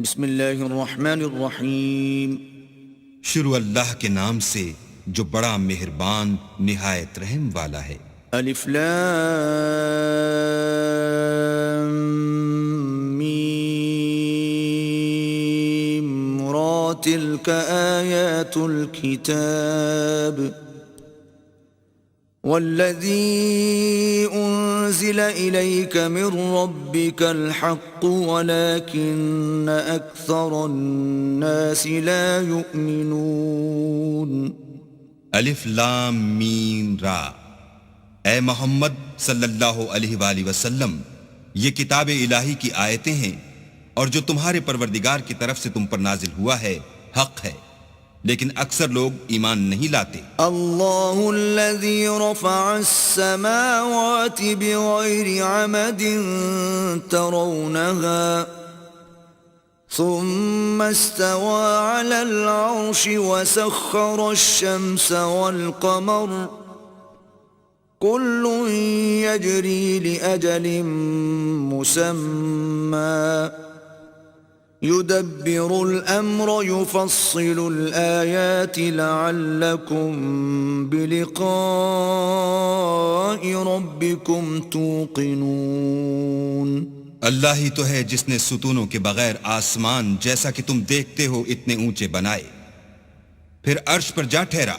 بسم اللہ الرحمن الرحیم. شروع اللہ کے نام سے جو بڑا مہربان نہایت رحم والا ہے. الف لام میم را تلک آیات الكتاب والذی انزل الیک من ربک الحق ولکن اکثر الناس لا یؤمنون. الف لام میم را. اے محمد صلی اللہ علیہ وآلہ وسلم، یہ کتاب الہی کی آیتیں ہیں اور جو تمہارے پروردگار کی طرف سے تم پر نازل ہوا ہے حق ہے، لیکن اکثر لوگ ایمان نہیں لاتے. اللہ الذی رفع السماوات بغیر عمد ترونها ثم استوى على العرش وسخر الشمس والقمر كل يجري لأجل مسمى يدبر الأمر يفصل الآيات لعلكم بلقاء ربكم توقنون. اللہ ہی تو ہے جس نے ستونوں کے بغیر آسمان جیسا کہ تم دیکھتے ہو اتنے اونچے بنائے، پھر عرش پر جا ٹھہرا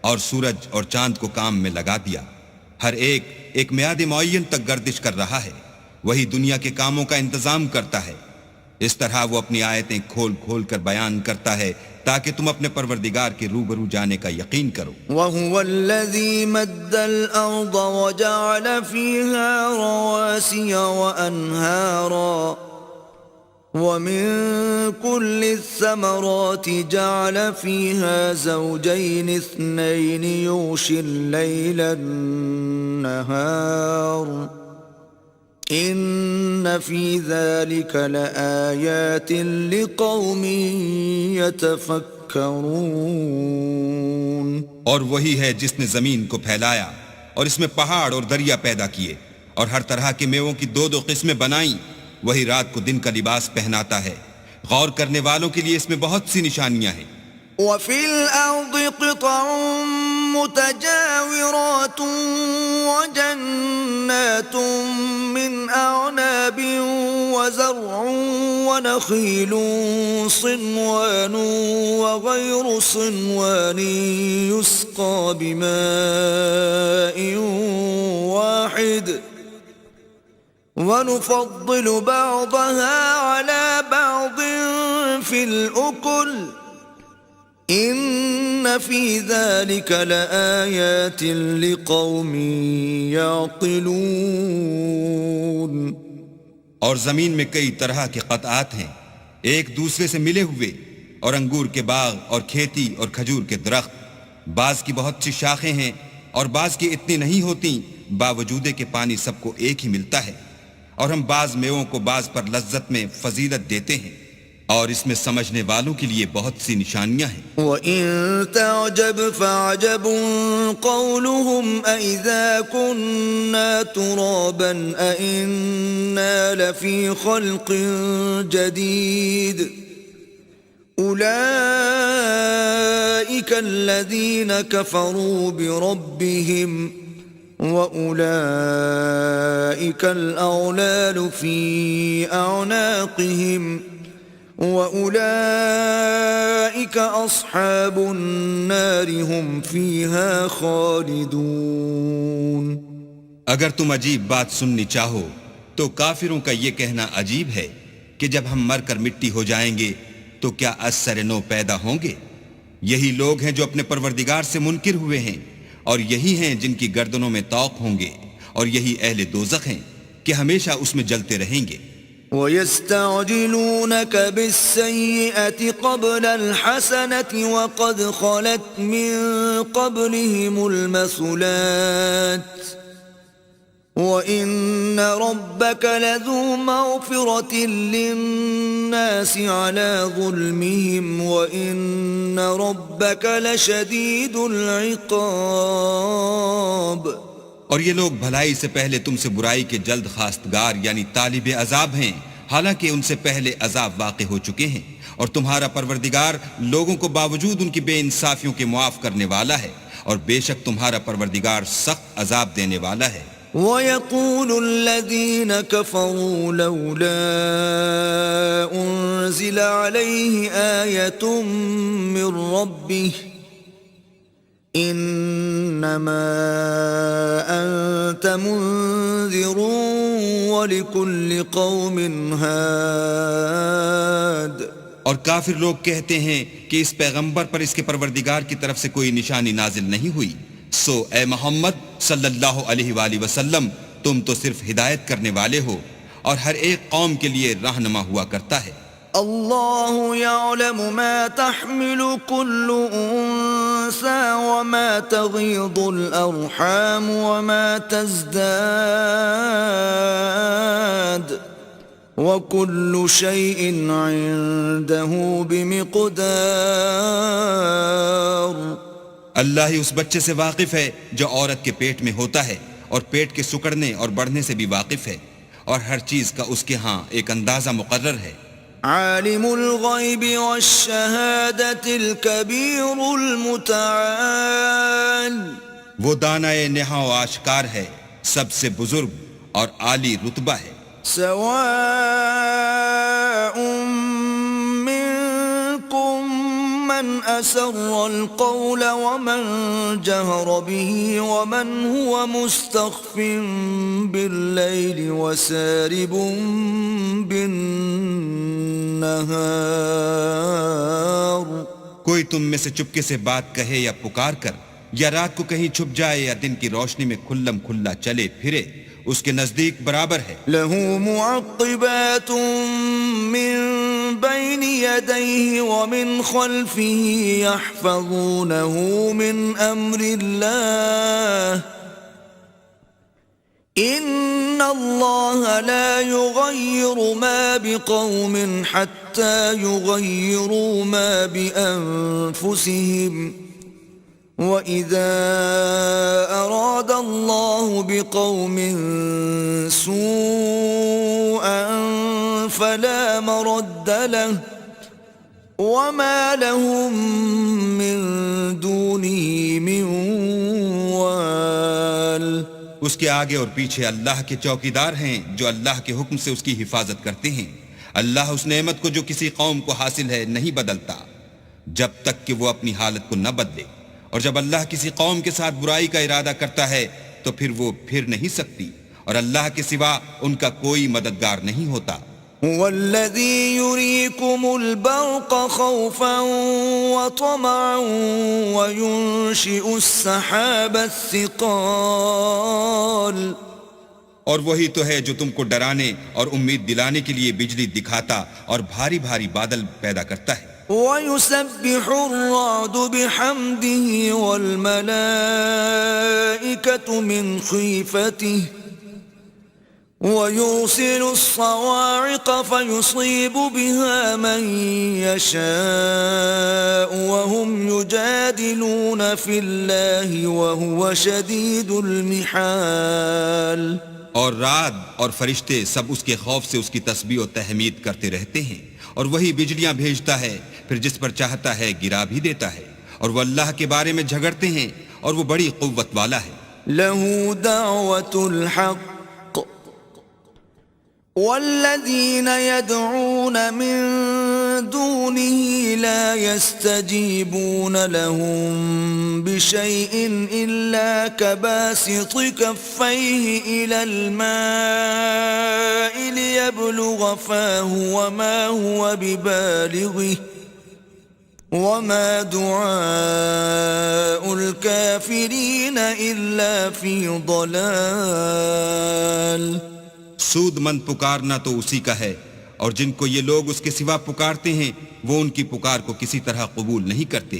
اور سورج اور چاند کو کام میں لگا دیا. ہر ایک میعاد معین تک گردش کر رہا ہے. وہی دنیا کے کاموں کا انتظام کرتا ہے. اس طرح وہ اپنی آیتیں کھول کھول کر بیان کرتا ہے تاکہ تم اپنے پروردگار کے روبرو جانے کا یقین کرو. وَهُوَ الَّذِي مَدَّ الْأَرْضَ وَجَعَلَ فِيهَا رَوَاسِيَ وَأَنْهَارًا وَمِن كُلِّ الثَّمَرَاتِ جَعَلَ فِيهَا زَوْجَيْنِ اثْنَيْنِ يُغْشِي اللَّيْلَ النَّهَارَ ان فی ذلک لآیات لقوم یتفکرون. اور وہی ہے جس نے زمین کو پھیلایا اور اس میں پہاڑ اور دریا پیدا کیے اور ہر طرح کے میووں کی دو دو قسمیں بنائیں. وہی رات کو دن کا لباس پہناتا ہے. غور کرنے والوں کے لیے اس میں بہت سی نشانیاں ہیں. وفي الأرض قطع متجاورات وجنات من أعناب وزرع ونخيل صنوان وغير صنوان يسقى بماء واحد ونفضل بعضها على بعض في الأكل ان فی ذلک لآیات لقوم یعقلون. اور زمین میں کئی طرح کے قطعات ہیں ایک دوسرے سے ملے ہوئے، اور انگور کے باغ اور کھیتی اور کھجور کے درخت. بعض کی بہت سی شاخیں ہیں اور بعض کی اتنی نہیں ہوتی، باوجود کہ پانی سب کو ایک ہی ملتا ہے. اور ہم بعض میووں کو بعض پر لذت میں فضیلت دیتے ہیں، اور اس میں سمجھنے والوں کے لیے بہت سی نشانیاں ہیں. وَإِن تَعْجَبْ فَعَجَبٌ قَوْلُهُمْ أَإِذَا كُنَّا تُرَابًا أَإِنَّا لَفِي خَلْقٍ جَدِيدٍ أُولَئِكَ الَّذِينَ كَفَرُوا بِرَبِّهِمْ وَأُولَئِكَ الْأَغْلَالُ فِي أَعْنَاقِهِمْ وَأُولَئِكَ أَصْحَابُ النَّارِ هُمْ فِيهَا خَالِدُونَ. اگر تم عجیب بات سننی چاہو تو کافروں کا یہ کہنا عجیب ہے کہ جب ہم مر کر مٹی ہو جائیں گے تو کیا از سر نو پیدا ہوں گے. یہی لوگ ہیں جو اپنے پروردگار سے منکر ہوئے ہیں، اور یہی ہیں جن کی گردنوں میں طوق ہوں گے، اور یہی اہل دوزخ ہیں کہ ہمیشہ اس میں جلتے رہیں گے. وَيَسْتَعْجِلُونَكَ بِالسَّيِّئَةِ قَبْلَ الْحَسَنَةِ وَقَدْ خَلَتْ مِن قَبْلِهِمُ الْمَثُلَاتُ وَإِنَّ رَبَّكَ لَذُو مَغْفِرَةٍ لِلنَّاسِ عَلَى ظُلْمِهِمْ وَإِنَّ رَبَّكَ لَشَدِيدُ الْعِقَابِ. اور یہ لوگ بھلائی سے پہلے تم سے برائی کے جلد خواستگار یعنی طالب عذاب ہیں، حالانکہ ان سے پہلے عذاب واقع ہو چکے ہیں، اور تمہارا پروردگار لوگوں کو باوجود ان کی بے انصافیوں کے معاف کرنے والا ہے، اور بے شک تمہارا پروردگار سخت عذاب دینے والا ہے۔ وَيَقُولُ الَّذِينَ كَفَرُوا لَوْلَا أُنزِلَ عَلَيْهِ آيَةٌ مِّن رَّبِّهِ إِنَّمَا أَنتَ مُنذِرٌ وَلِكُلِّ قَوْمٍ هَادٍ۔ اور کافر لوگ کہتے ہیں کہ اس پیغمبر پر اس کے پروردگار کی طرف سے کوئی نشانی نازل نہیں ہوئی، سو اے محمد صلی اللہ علیہ وآلہ وسلم تم تو صرف ہدایت کرنے والے ہو، اور ہر ایک قوم کے لیے رہنما ہوا کرتا ہے۔ اللہ يعلم ما تحمل كل انثى وما تغيض الارحام وما تزداد وكل شيء عنده بمقدار۔ اللہ ہی اس بچے سے واقف ہے جو عورت کے پیٹ میں ہوتا ہے، اور پیٹ کے سکڑنے اور بڑھنے سے بھی واقف ہے، اور ہر چیز کا اس کے ہاں ایک اندازہ مقرر ہے۔ عالم الغیب والشہادۃ الکبیر المتعال۔ وہ دانائے نہا و آشکار ہے، سب سے بزرگ اور عالی رتبہ ہے۔ سواء منکم من اسر القول ومن جہر به ومن هو مستخف باللیل وسارب بالنہار۔ کوئی تم میں سے چپکے سے بات کہے یا پکار کر، یا رات کو کہیں چھپ جائے یا دن کی روشنی میں کھلم کھلا چلے پھرے، اس کے نزدیک برابر ہے۔ لہ معقبات من بین یدیہ ومن خلفہ یحفظونہ من امر اللہ، ان اللہ لا یغیر ما بقوم حتی یغیروا ما بانفسہم، وَإِذَا أَرَادَ اللَّهُ بِقَوْمٍ سُوءًا فَلَا مَرَدَّ لَهُ وَمَا لَهُم مِّن دُونِهِ مِن وَالٍ۔ اس کے آگے اور پیچھے اللہ کے چوکیدار ہیں جو اللہ کے حکم سے اس کی حفاظت کرتے ہیں۔ اللہ اس نعمت کو جو کسی قوم کو حاصل ہے نہیں بدلتا جب تک کہ وہ اپنی حالت کو نہ بدلے، اور جب اللہ کسی قوم کے ساتھ برائی کا ارادہ کرتا ہے تو پھر وہ پھر نہیں سکتی، اور اللہ کے سوا ان کا کوئی مددگار نہیں ہوتا۔ هو الذي يريكم البرق خوفا وطمعا وينشئ السحاب الثقال۔ اور وہی تو ہے جو تم کو ڈرانے اور امید دلانے کے لیے بجلی دکھاتا اور بھاری بھاری بادل پیدا کرتا ہے۔ وَيُسَبِّحُ الرَّعْدُ بِحَمْدِهِ وَالْمَلَائِكَةُ مِنْ خِيفَتِهِ وَيُرْسِلُ الصَّوَاعِقَ فَيُصِيبُ بِهَا مَنْ يَشَاءُ وَهُمْ يُجَادِلُونَ فِي اللَّهِ وَهُوَ شَدِيدُ الْمِحَالِ۔ اور رعد اور فرشتے سب اس کے خوف سے اس کی تسبیح و تحمید کرتے رہتے ہیں، اور وہی بجلیاں بھیجتا ہے، پھر جس پر چاہتا ہے گرا بھی دیتا ہے، اور وہ اللہ کے بارے میں جھگڑتے ہیں، اور وہ بڑی قوت والا ہے۔ لَهُ دَعْوَةُ الْحَقِّ وَالَّذِينَ يَدْعُونَ مِن دُونِهِ لَا يَسْتَجِيبُونَ لَهُم بِشَيْءٍ إِلَّا كَبَاسِطِ كَفَّيْهِ إِلَى الْمَاءِ لِيَبْلُغَ فَاهُ وَمَا هُوَ بِبَالِغِهِ وَمَا دُعَاءُ الْكَافِرِينَ إِلَّا فِي ضَلَالٍ۔ سود مند پکارنا تو اسی کا ہے، اور جن کو یہ لوگ اس کے سوا پکارتے ہیں وہ ان کی پکار کو کسی طرح قبول نہیں کرتے،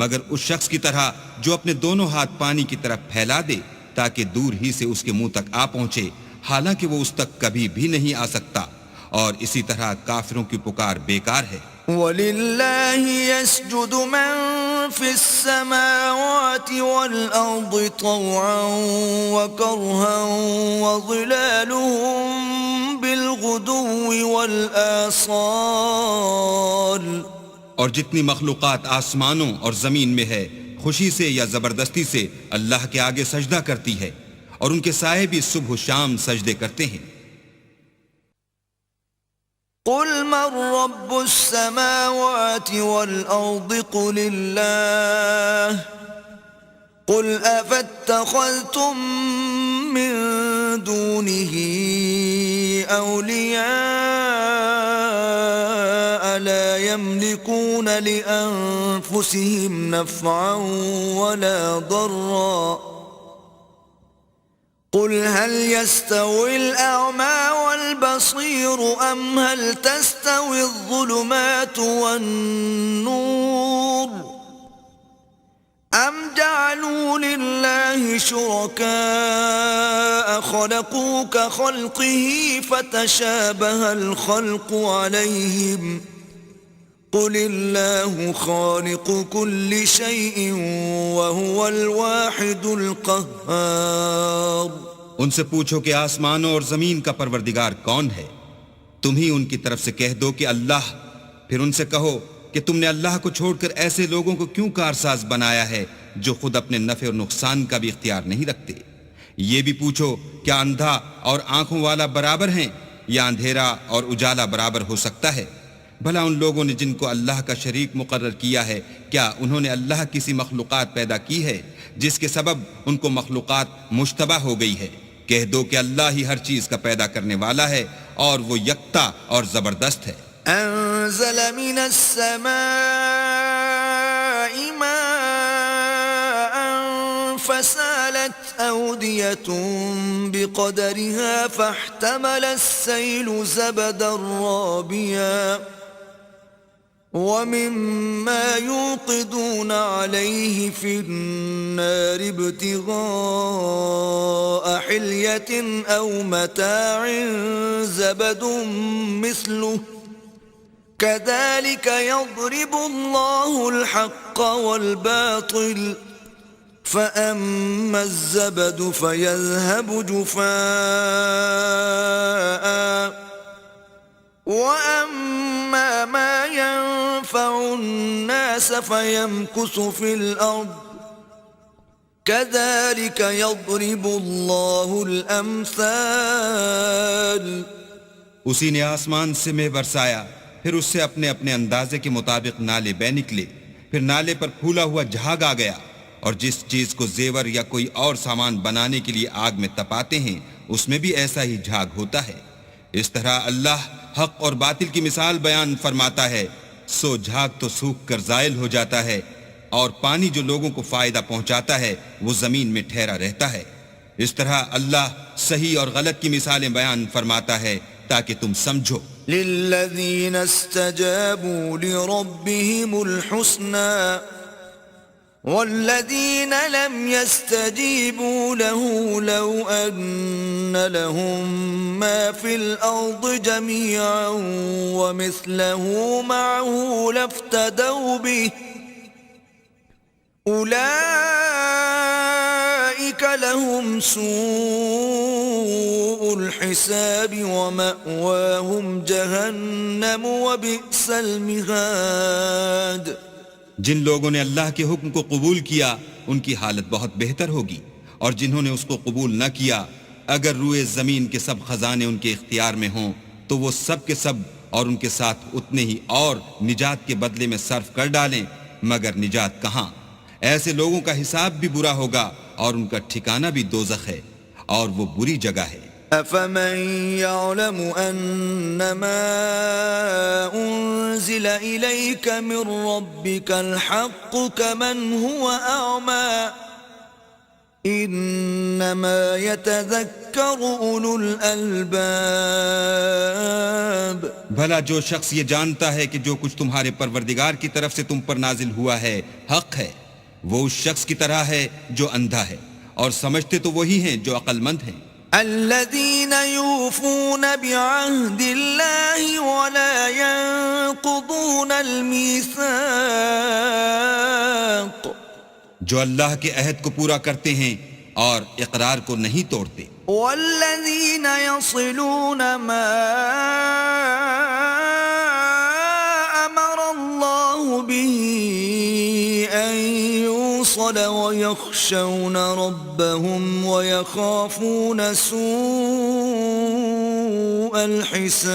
مگر اس شخص کی طرح جو اپنے دونوں ہاتھ پانی کی طرف پھیلا دے تاکہ دور ہی سے اس کے منہ تک آ پہنچے، حالانکہ وہ اس تک کبھی بھی نہیں آ سکتا، اور اسی طرح کافروں کی پکار بیکار ہے۔ وَلِلَّهِ يَسْجُدُ مَن فِي السَّمَاوَاتِ وَالْأَرْضِ طَوْعًا وَكَرْهًا وَظِلَالُهُم بالغدو والآصال اور جتنی مخلوقات آسمانوں اور زمین میں ہے خوشی سے یا زبردستی سے اللہ کے آگے سجدہ کرتی ہے، اور ان کے سائے بھی صبح و شام سجدے کرتے ہیں۔ قل من رب السماوات والأرض قل الله قل أفاتخذتم من دونه أولياء لا يملكون لأنفسهم نفعا ولا ضرا قل هل يستوي الأعمى والبصير أم هل تستوي الظلمات والنور أم جعلوا لله شركاء خلقوا كخلقه فتشابه الخلق عليهم قل الله خالق كل شيء وهو الواحد القهار۔ ان سے پوچھو کہ آسمانوں اور زمین کا پروردگار کون ہے؟ تم ہی ان کی طرف سے کہہ دو کہ اللہ۔ پھر ان سے کہو کہ تم نے اللہ کو چھوڑ کر ایسے لوگوں کو کیوں کارساز بنایا ہے جو خود اپنے نفع اور نقصان کا بھی اختیار نہیں رکھتے؟ یہ بھی پوچھو کیا اندھا اور آنکھوں والا برابر ہیں یا اندھیرا اور اجالا برابر ہو سکتا ہے؟ بھلا ان لوگوں نے جن کو اللہ کا شریک مقرر کیا ہے کیا انہوں نے اللہ کسی مخلوقات پیدا کی ہے جس کے سبب ان کو مخلوقات مشتبہ ہو گئی ہے؟ کہہ دو کہ اللہ ہی ہر چیز کا پیدا کرنے والا ہے اور وہ یکتا اور زبردست ہے۔ انزل من السماء ماء فسالت أودية بقدرها فاحتمل السيل زبدا رابيا ومما يوقدون عليه في النار ابتغاء حلية أو متاع زبد مثله كذلك يضرب الله الحق والباطل فأما الزبد فيذهب جفاء وأما ما ينفع الناس فيمكث في الأرض كذلك يضرب الله الأمثال۔ اسی نے آسمان سے مے برسایا، پھر اس سے اپنے اپنے اندازے کے مطابق نالے بہ نکلے، پھر نالے پر پھولا ہوا جھاگ آ گیا، اور جس چیز کو زیور یا کوئی اور سامان بنانے کے لیے آگ میں تپاتے ہیں اس میں بھی ایسا ہی جھاگ ہوتا ہے۔ اس طرح اللہ حق اور باطل کی مثال بیان فرماتا ہے، سو جھاگ تو سوکھ کر زائل ہو جاتا ہے، اور پانی جو لوگوں کو فائدہ پہنچاتا ہے وہ زمین میں ٹھہرا رہتا ہے۔ اس طرح اللہ صحیح اور غلط کی مثالیں بیان فرماتا ہے تاکہ تم سمجھو۔ للذین استجابوا لربهم الحسنى والذین لم يستجیبوا له لو ان لهم ما في الارض جميعا ومثله معه لافتدوا به اولئک لهم سوء الحساب ومأواهم جہنم وبئس المہاد۔ جن لوگوں نے اللہ کے حکم کو قبول کیا ان کی حالت بہت بہتر ہوگی، اور جنہوں نے اس کو قبول نہ کیا اگر روئے زمین کے سب خزانے ان کے اختیار میں ہوں تو وہ سب کے سب اور ان کے ساتھ اتنے ہی اور نجات کے بدلے میں صرف کر ڈالیں، مگر نجات کہاں؟ ایسے لوگوں کا حساب بھی برا ہوگا اور ان کا ٹھکانہ بھی دوزخ ہے، اور وہ بری جگہ ہے۔ أَفَمَنْ يَعْلَمُ أَنَّمَا أُنزِلَ إِلَيْكَ مِنْ رَبِّكَ الْحَقُّ كَمَنْ هُوَ أَعْمَى إِنَّمَا يَتَذَكَّرُ أُولُو الْأَلْبَابِ۔ بھلا جو شخص یہ جانتا ہے کہ جو کچھ تمہارے پروردگار کی طرف سے تم پر نازل ہوا ہے حق ہے، وہ اس شخص کی طرح ہے جو اندھا ہے، اور سمجھتے تو وہی ہیں جو عقل مند ہیں۔ الذين يوفون بعهد الله ولا ينقضون الميثاق، جو اللہ کے عہد کو پورا کرتے ہیں اور اقرار کو نہیں توڑتے۔ والذين يصلون ما أمر الله به أن يوصل ويخشون ربهم ويخافون سوء الحساب.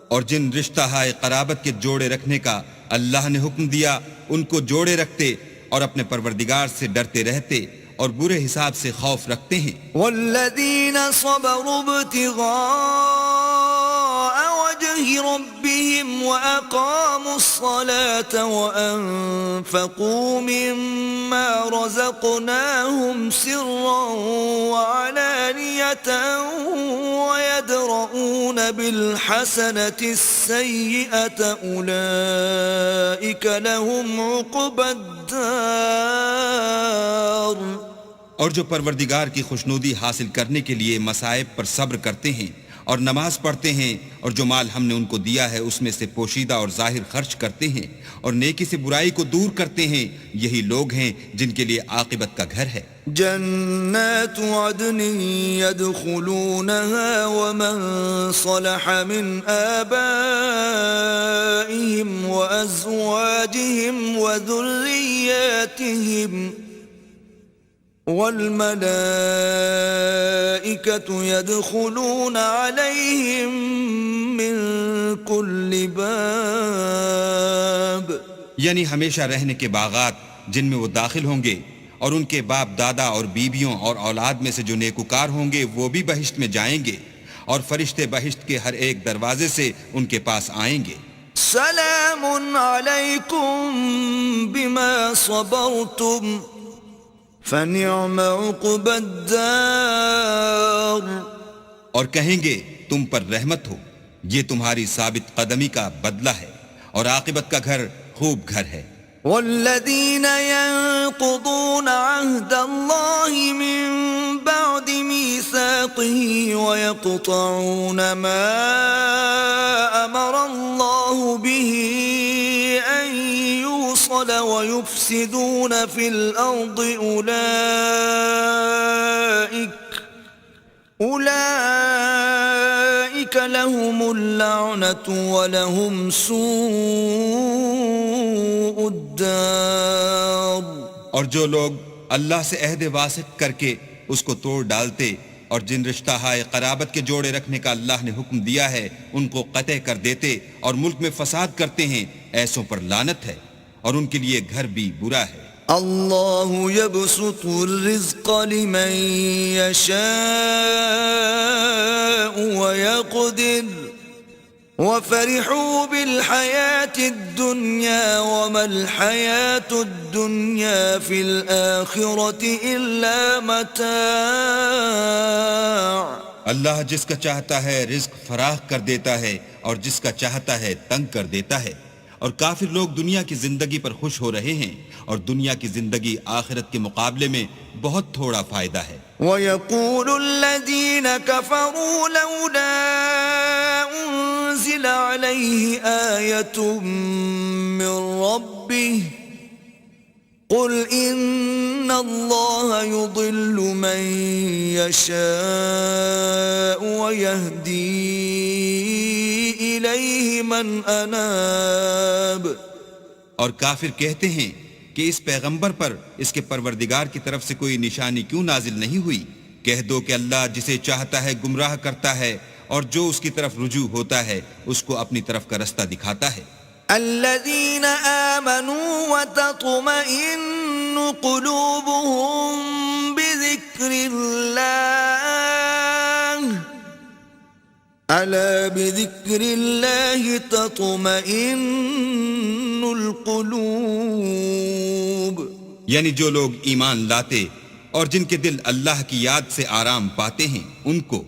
اور جن رشتہ ہائے قرابت کے جوڑے رکھنے کا اللہ نے حکم دیا ان کو جوڑے رکھتے اور اپنے پروردگار سے ڈرتے رہتے اور برے حساب سے خوف رکھتے ہیں. والذین صبروا ابتغاء وجه ربهم وأقاموا الصلاة وأنفقوا مما رزقناهم سرا وعلانية ويدرؤون بالحسنة السيئة أولئك لهم عقبى الدار. اور جو پروردگار کی خوشنودی حاصل کرنے کے لیے مصائب پر صبر کرتے ہیں اور نماز پڑھتے ہیں اور جو مال ہم نے ان کو دیا ہے اس میں سے پوشیدہ اور ظاہر خرچ کرتے ہیں اور نیکی سے برائی کو دور کرتے ہیں، یہی لوگ ہیں جن کے لیے عاقبت کا گھر ہے. جنات عدن يدخلونها ومن صلح من آبائهم وأزواجهم وذرياتهم والملائكة يدخلون عليهم من كل باب. یعنی ہمیشہ رہنے کے باغات جن میں وہ داخل ہوں گے اور ان کے باپ دادا اور بیویوں اور اولاد میں سے جو نیکوکار ہوں گے وہ بھی بہشت میں جائیں گے اور فرشتے بہشت کے ہر ایک دروازے سے ان کے پاس آئیں گے. سلام علیکم بما صبرتم فنعم عقبى الدار. اور کہیں گے تم پر رحمت ہو، یہ تمہاری ثابت قدمی کا بدلہ ہے اور عاقبت کا گھر خوب گھر ہے. والذين ينقضون عهد الله من بعد ميثاقه ويقطعون ما أمر الله به أن يوصل ويفسدون في الأرض أولئك لهم اللعنة ولهم سوء الدار. اور جو لوگ اللہ سے عہد واسق کر کے اس کو توڑ ڈالتے اور جن رشتہ ہائے قرابت کے جوڑے رکھنے کا اللہ نے حکم دیا ہے ان کو قطع کر دیتے اور ملک میں فساد کرتے ہیں، ایسوں پر لعنت ہے اور ان کے لیے گھر بھی برا ہے. اللہ يبسط الرزق لمن يشاء ويقدر وفرحوا بالحياة الدنيا وما الحياة الدنيا في الآخرة إلا متاع. اللہ جس کا چاہتا ہے رزق فراخ کر دیتا ہے اور جس کا چاہتا ہے تنگ کر دیتا ہے، اور کافر لوگ دنیا کی زندگی پر خوش ہو رہے ہیں اور دنیا کی زندگی آخرت کے مقابلے میں بہت تھوڑا فائدہ ہے. وَيَقُولُ الَّذِينَ كَفَرُوا لَوْلَا أُنزِلَ عَلَيْهِ آيَةٌ مِّن رَّبِّهِ قُلْ إِنَّ اللَّهَ يُضِلُّ مَن يَشَاءُ وَيَهْدِي إِلَيْهِ مَنْ أَنَابَ. اور کافر کہتے ہیں کہ اس پیغمبر پر اس کے پروردگار کی طرف سے کوئی نشانی کیوں نازل نہیں ہوئی؟ کہہ دو کہ اللہ جسے چاہتا ہے گمراہ کرتا ہے اور جو اس کی طرف رجوع ہوتا ہے اس کو اپنی طرف کا رستہ دکھاتا ہے. الذين آمنوا وتطمئن قلوبهم بذكر الله ألا بذكر الله تطمئن القلوب. یعنی جو لوگ ایمان لاتے اور جن کے دل اللہ کی یاد سے آرام پاتے ہیں ان کو،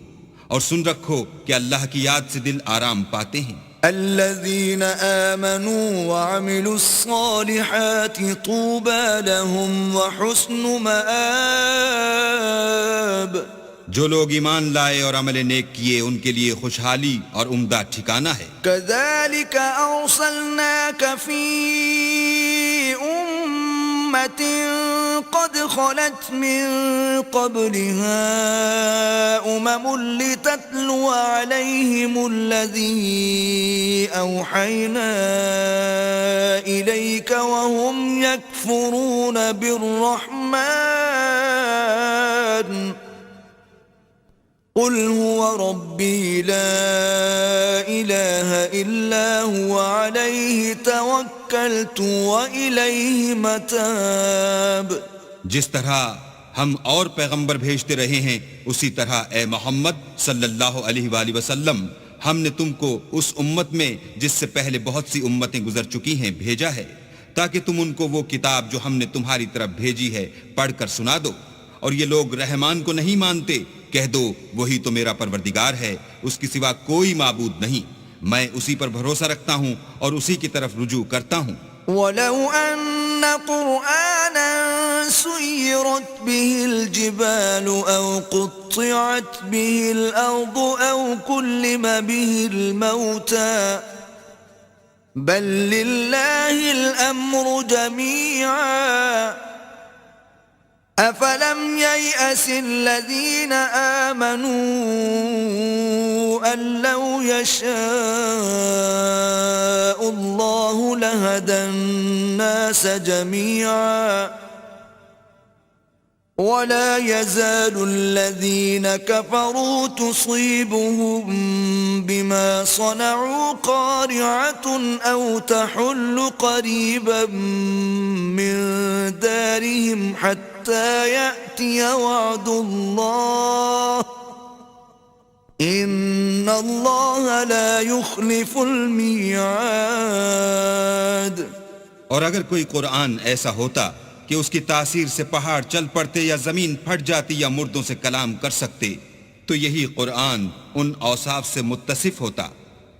اور سن رکھو کہ اللہ کی یاد سے دل آرام پاتے ہیں. الذين آمنوا وعملوا الصالحات طوبى لهم وحسن مآب. جو لوگ ایمان لائے اور عمل نیک کیے ان کے لیے خوشحالی اور عمدہ ٹھکانہ ہے. كذلك أرسلناك في أمة أمة قد خلت من قبلها أمم لتتلو عليهم الذي أوحينا إليك وهم يكفرون بالرحمن قل هو ربي لا إله إلا هو عليه توكلت وإليه متاب. جس طرح ہم اور پیغمبر بھیجتے رہے ہیں اسی طرح اے محمد صلی اللہ علیہ وآلہ وسلم ہم نے تم کو اس امت میں جس سے پہلے بہت سی امتیں گزر چکی ہیں بھیجا ہے تاکہ تم ان کو وہ کتاب جو ہم نے تمہاری طرف بھیجی ہے پڑھ کر سنا دو. اور یہ لوگ رحمان کو نہیں مانتے، کہہ دو وہی تو میرا پروردگار ہے، اس کی سوا کوئی معبود نہیں، میں اسی پر بھروسہ رکھتا ہوں اور اسی کی طرف رجوع کرتا ہوں. وَلَوْ أَنَّ قُرْآنًا سُيِّرَتْ بِهِ الْجِبَالُ أَوْ قُطِّعَتْ بِهِ الْأَرْضُ أَوْ كُلِّمَ بِهِ الْمَوْتَى بَلْ لِلَّهِ الْأَمْرُ جَمِيعًا أَفَلَمْ يَيْأَسِ الَّذِينَ آمَنُوا أَن لَّوْ يَشَاءُ اللَّهُ لَهَدَى النَّاسَ جَمِيعًا وَلَا يَزَالُ الَّذِينَ كَفَرُوا تُصِيبُهُم بِمَا صَنَعُوا قَارِعَةٌ أَوْ تَحُلُّ قَرِيبًا مِّن دَارِهِمْ حَتَّى يَأْتِيَ وَعْدُ اللَّهِ إِنَّ اللَّهَ لَا يُخْلِفُ الْمِيعَادَ. اور اگر کوئی قرآن ایسا ہوتا کہ اس کی تاثیر سے پہاڑ چل پڑتے یا زمین پھٹ جاتی یا مردوں سے کلام کر سکتے تو یہی قرآن ان اوصاف سے متصف ہوتا،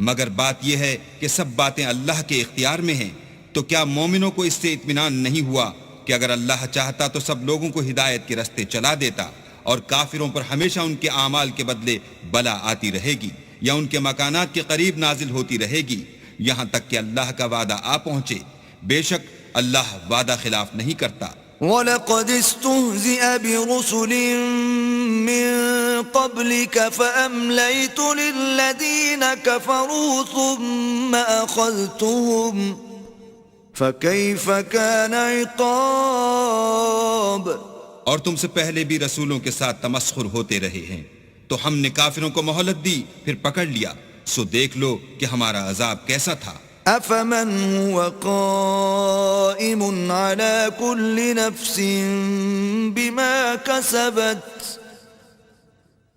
مگر بات یہ ہے کہ سب باتیں اللہ کے اختیار میں ہیں. تو کیا مومنوں کو اس سے اطمینان نہیں ہوا کہ اگر اللہ چاہتا تو سب لوگوں کو ہدایت کے راستے چلا دیتا، اور کافروں پر ہمیشہ ان کے اعمال کے بدلے بلا آتی رہے گی یا ان کے مکانات کے قریب نازل ہوتی رہے گی یہاں تک کہ اللہ کا وعدہ آ پہنچے. بے شک اللہ وعدہ خلاف نہیں کرتا. وَلَقَدِ اسْتُهْزِئَ بِرُسُلٍ مِّن قَبْلِكَ فَأَمْلَيْتُ لِلَّذِينَ كَفَرُوا ثُمَّ أَخَذْتُهُمْ فَكَيْفَ كَانَ عِقَابِ. اور تم سے پہلے بھی رسولوں کے ساتھ تمسخر ہوتے رہے ہیں تو ہم نے کافروں کو مہلت دی پھر پکڑ لیا، سو دیکھ لو کہ ہمارا عذاب کیسا تھا. أَفَمَنْ هُوَ قَائِمٌ عَلَى كُلِّ نَفْسٍ بِمَا كَسَبَتْ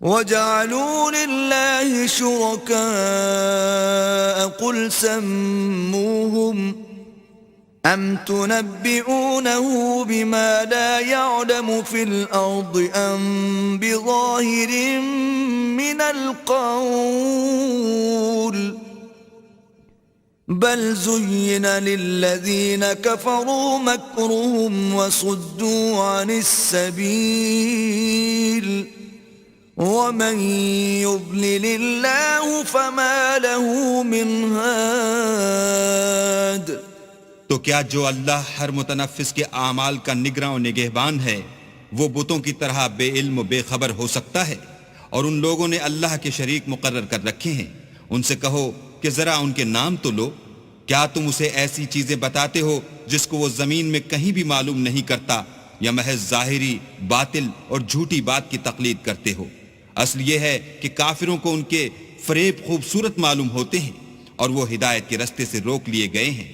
وَجَعَلُوا لِلَّهِ شُرَكَاءَ قُلْ سَمُّوهُمْ أَمْ تُنَبِّئُونَهُ بِمَا لَا يَعْلَمُ فِي الْأَرْضِ أَمْ بِظَاهِرٍ مِّنَ الْقَوْلِ بل زين للذين كفروا مكرهم وصدوا عن السبيل ومن يضلل الله فما له من هاد. تو کیا جو اللہ ہر متنفس کے اعمال کا نگراں و نگہبان ہے وہ بتوں کی طرح بے علم و بے خبر ہو سکتا ہے؟ اور ان لوگوں نے اللہ کے شریک مقرر کر رکھے ہیں، ان سے کہو کہ ذرا ان کے نام تو لو. کیا تم اسے ایسی چیزیں بتاتے ہو جس کو وہ زمین میں کہیں بھی معلوم نہیں کرتا، یا محض ظاہری باطل اور جھوٹی بات کی تقلید کرتے ہو؟ اصل یہ ہے کہ کافروں کو ان کے فریب خوبصورت معلوم ہوتے ہیں اور وہ ہدایت کے رستے سے روک لیے گئے ہیں،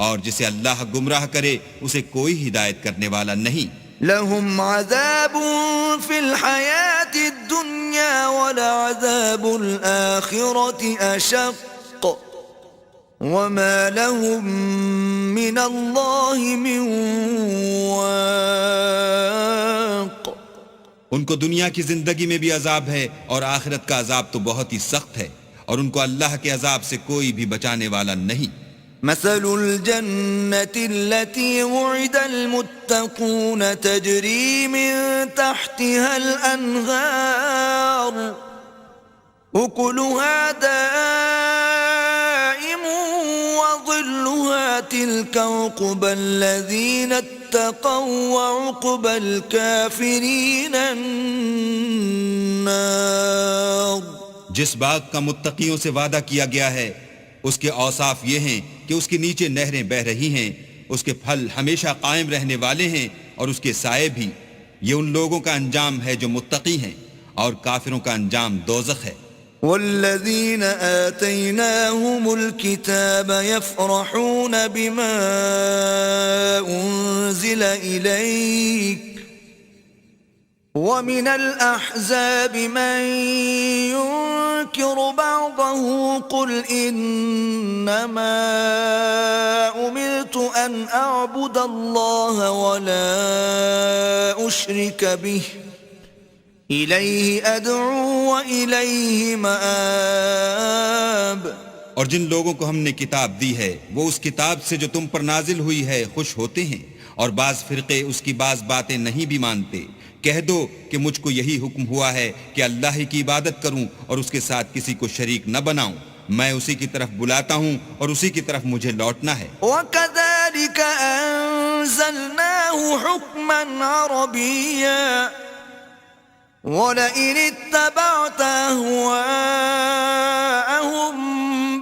اور جسے اللہ گمراہ کرے اسے کوئی ہدایت کرنے والا نہیں. لهم عذاب في الحياة الدنيا ولعذاب الآخرة أشق وما لهم من الله من واق. ان کو دنیا کی زندگی میں بھی عذاب ہے اور آخرت کا عذاب تو بہت ہی سخت ہے، اور ان کو اللہ کے عذاب سے کوئی بھی بچانے والا نہیں. مثل الجنة التي وعد المتقون تجري من تحتها الأنهار أكلها دائم وظلها تلك عقبى الذين اتقوا وعقبى الكافرين النار. جس باغ کا متقیوں سے وعدہ کیا گیا ہے اس کے اوصاف یہ ہیں کہ اس کے نیچے نہریں بہہ رہی ہیں، اس کے پھل ہمیشہ قائم رہنے والے ہیں اور اس کے سائے بھی. یہ ان لوگوں کا انجام ہے جو متقی ہیں، اور کافروں کا انجام دوزخ ہے. والذين آتيناهم الكتاب يفرحون بما أنزل إليك ومن الأحزاب من ينكر بعضه قل إنما أمرت أن أعبد الله ولا أشرك به إليه أدعو وإليه مآب. اور جن لوگوں کو ہم نے کتاب دی ہے وہ اس کتاب سے جو تم پر نازل ہوئی ہے خوش ہوتے ہیں، اور بعض فرقے اس کی بعض باتیں نہیں بھی مانتے. کہہ دو کہ مجھ کو یہی حکم ہوا ہے کہ اللہ ہی کی عبادت کروں اور اس کے ساتھ کسی کو شریک نہ بناؤں. میں اسی کی طرف بلاتا ہوں اور اسی کی طرف مجھے لوٹنا ہے. وَكَذَلِكَ أَنزَلْنَاهُ حُكْمًا عَرَبِيًّا وَلَئِنِ اتَّبَعْتَ أَهْوَاءَهُمْ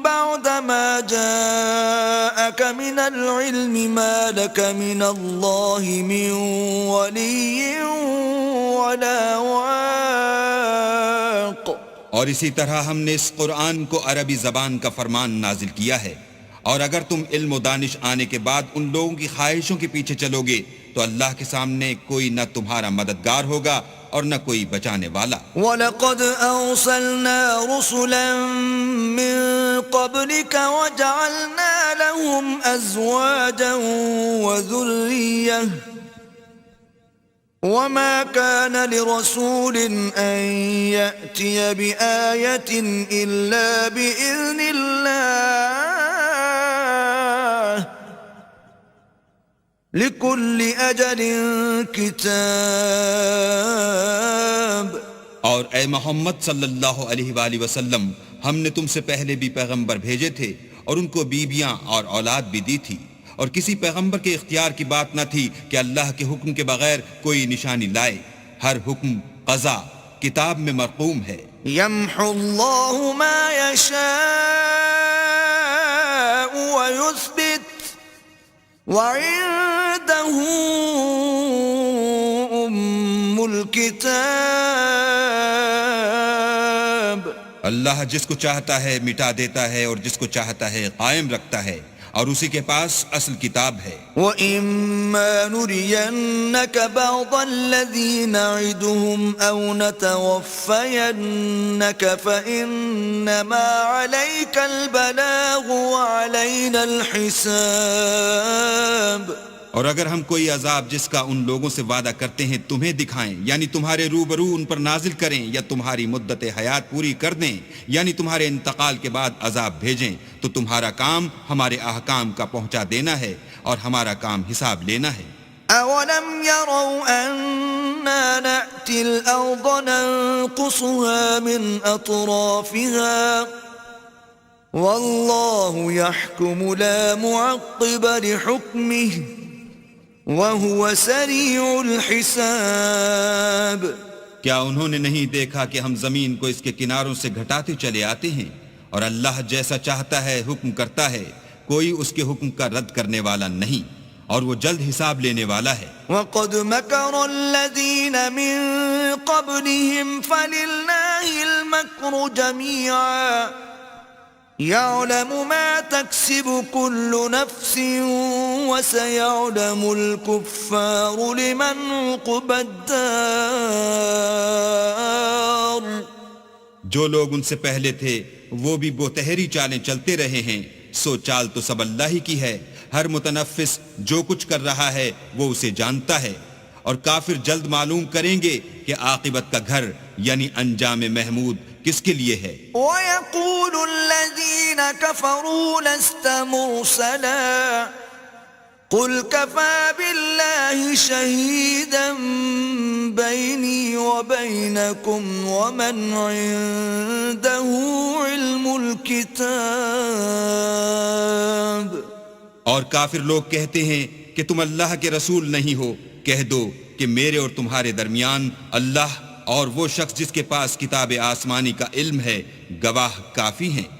بَعْدَ مَا جَاءَكَ مِنَ الْعِلْمِ مَا لَكَ مِنَ اللَّهِ مِنْ وَلِيٍّ وَلَا وَاقٍ. اور اسی طرح ہم نے اس قرآن کو عربی زبان کا فرمان نازل کیا ہے، اور اگر تم علم و دانش آنے کے بعد ان لوگوں کی خواہشوں کے پیچھے چلو گے تو اللہ کے سامنے کوئی نہ تمہارا مددگار ہوگا اور نہ کوئی بچانے والا. وَلَقَدْ أَرْسَلْنَا رُسُلًا مِّن قَبْلِكَ وَجَعَلْنَا لَهُمْ أَزْوَاجًا وَذُرِّيَّةً وَمَا كَانَ لِرَسُولٍ أَن يَأْتِيَ بِآيَةٍ إِلَّا بِإِذْنِ اللَّهِ لِكُلِّ أَجَلٍ كِتَابٌ. اور اے محمد صلی اللہ علیہ وآلہ وسلم، ہم نے تم سے پہلے بھی پیغمبر بھیجے تھے اور ان کو بیویاں اور اولاد بھی دی تھی، اور کسی پیغمبر کے اختیار کی بات نہ تھی کہ اللہ کے حکم کے بغیر کوئی نشانی لائے. ہر حکم قضا کتاب میں مرقوم ہے. يَمْحُو اللَّهُ مَا يَشَاءُ وَيُثْبِتُ وَعِندَهُ أُمُّ الْكِتَابِ. اللہ جس کو چاہتا ہے مٹا دیتا ہے اور جس کو چاہتا ہے قائم رکھتا ہے، اور اسی کے پاس اصل کتاب ہے. وَإِمَّا نُرِيَنَّكَ بَعْضَ الَّذِي نَعِدُهُمْ أَوْ نَتَوَفَّيَنَّكَ فَإِنَّمَا عَلَيْكَ الْبَلَاغُ وَعَلَيْنَا الْحِسَابُ. اور اگر ہم کوئی عذاب جس کا ان لوگوں سے وعدہ کرتے ہیں تمہیں دکھائیں، یعنی تمہارے روبرو ان پر نازل کریں، یا تمہاری مدت حیات پوری کر دیں، یعنی تمہارے انتقال کے بعد عذاب بھیجیں، تو تمہارا کام ہمارے احکام کا پہنچا دینا ہے اور ہمارا کام حساب لینا ہے. أَوَلَمْ يَرَوْا أَنَّا نَأْتِي الْأَرْضَ نَنقُصُهَا مِنْ أَطْرَافِهَا وَاللَّهُ يَحْكُمُ لَا مُعَقِّبَ لِحُكْمِهِ وَهُوَ سَرِيعُ الْحِسَابِ. کیا انہوں نے نہیں دیکھا کہ ہم زمین کو اس کے کناروں سے گھٹاتے چلے آتے ہیں، اور اللہ جیسا چاہتا ہے حکم کرتا ہے، کوئی اس کے حکم کا رد کرنے والا نہیں، اور وہ جلد حساب لینے والا ہے. وَقَدْ مَكَرَ الَّذِينَ مِن قَبْلِهِمْ فَلِلَّهِ الْمَكْرُ جَمِيعًا يَعْلَمُ مَا تَكْسِبُ كُلُّ نَفْسٍ وَسَيَعْلَمُ الْكُفَّارُ لِمَنْ عُقْبَى الدَّارِ. جو لوگ ان سے پہلے تھے وہ بھی بہتہری چالیں چلتے رہے ہیں، سو چال تو سب اللہ ہی کی ہے. ہر متنفس جو کچھ کر رہا ہے وہ اسے جانتا ہے، اور کافر جلد معلوم کریں گے کہ عاقبت کا گھر یعنی انجام محمود کس کے لیے ہے. وَيَقُولُ الَّذِينَ كَفَرُوا لَسْتَ مُرْسَلًا قُلْ كَفَى بِاللَّهِ شَهِيدًا بَيْنِي وَبَيْنَكُمْ وَمَنْ عِندَهُ عِلْمُ الْكِتَابِ. اور کافر لوگ کہتے ہیں کہ تم اللہ کے رسول نہیں ہو، کہہ دو کہ میرے اور تمہارے درمیان اللہ اور وہ شخص جس کے پاس کتاب آسمانی کا علم ہے گواہ کافی ہیں۔